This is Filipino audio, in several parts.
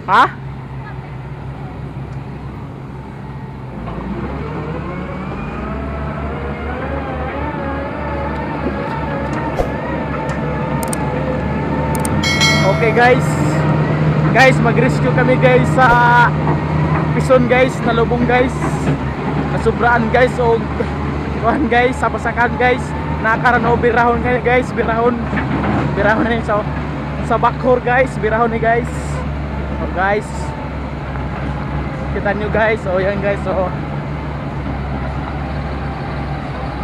Ha? Okay guys. Guys, mag-rescue kami guys sa Pison guys, nalubong guys. Nasubraan guys o kuhan guys, sa pasakan guys. Nakarano birahon kayo guys, birahon. Birahon na yun sa bakhor guys, birahon ni guys. Oh guys. Kita nyo guys, oh yan guys, oh.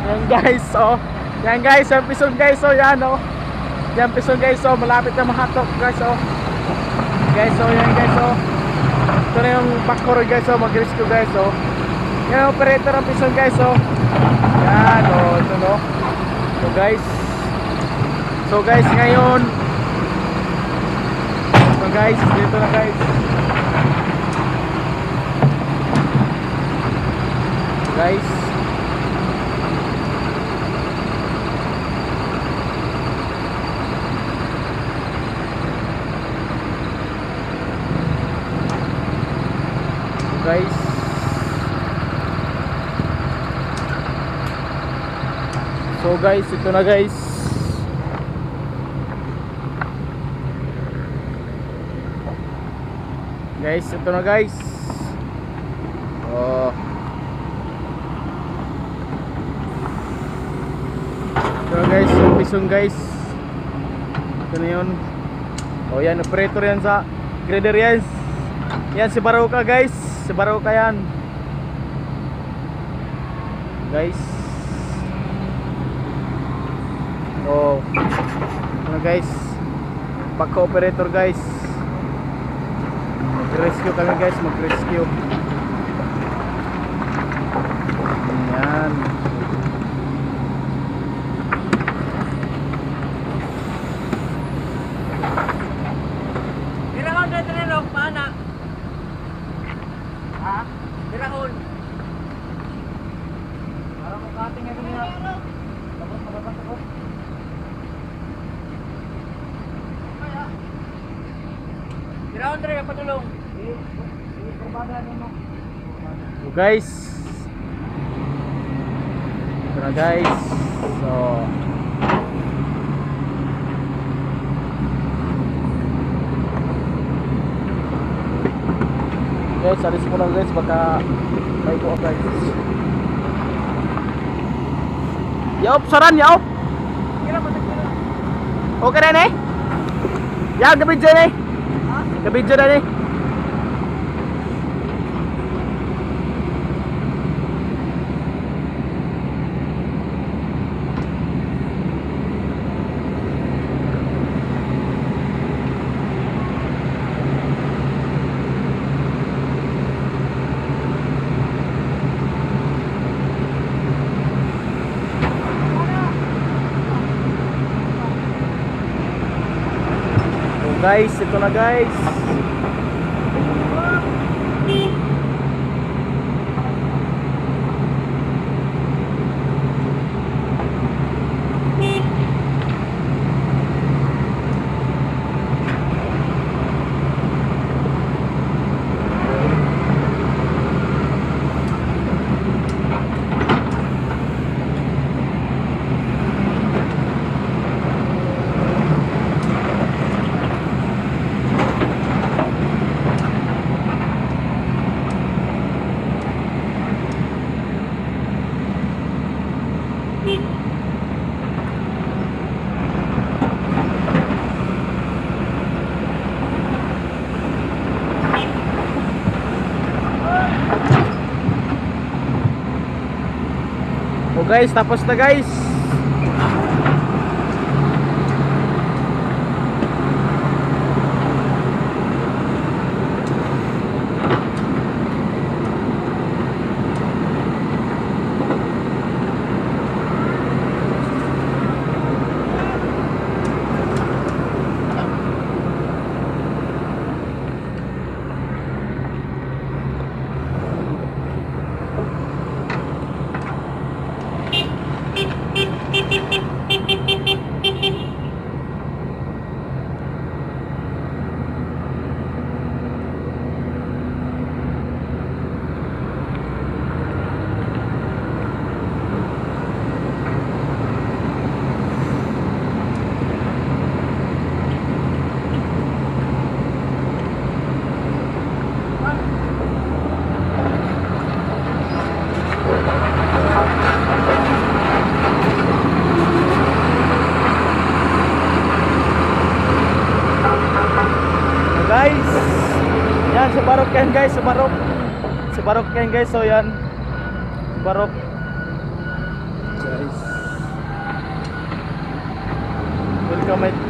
Yan guys, oh. Yan guys, yung Pison guys, oh yan oh. Yan Pison guys, oh, malapit na mahatok guys, oh. Guys, oh yan guys, oh. Ito na yung backcourt guys, oh, mag-rescue guys, oh. Yan ang operator ng Pison guys, oh. Yan, oh, ito no. So guys. So guys, ngayon. So guys, dito na guys. Guys. Guys, so guys, ito na guys. Guys, ito na guys. Oh, ito na guys, yung Pison guys. Ito na yun. Oh yan, operator yan sa grader yan. Yan si Baroka guys. Si Baroka yan guys. Oh, ano guys, pagka-operator guys. Mag-rescue kami guys, mag-rescue. Yan. Dirahon na tinanong, paana? Ha? Dirahon. Parang makating nga niya. Tapos mababas ako. Dirahon na rin, patulong. So guys, ito na guys. So guys, alis mo lang guys, baka may ko guys. Yaup, saran, yaup. Okay na ni? Ya, gabidyo ni. Gabidyo na ni. Guys, ito na guys. Oh guys, tapos na guys. Yan, si Barok yan guys, si Barok. Si Barok yan guys, so yan. Si Barok. Guys. Welcome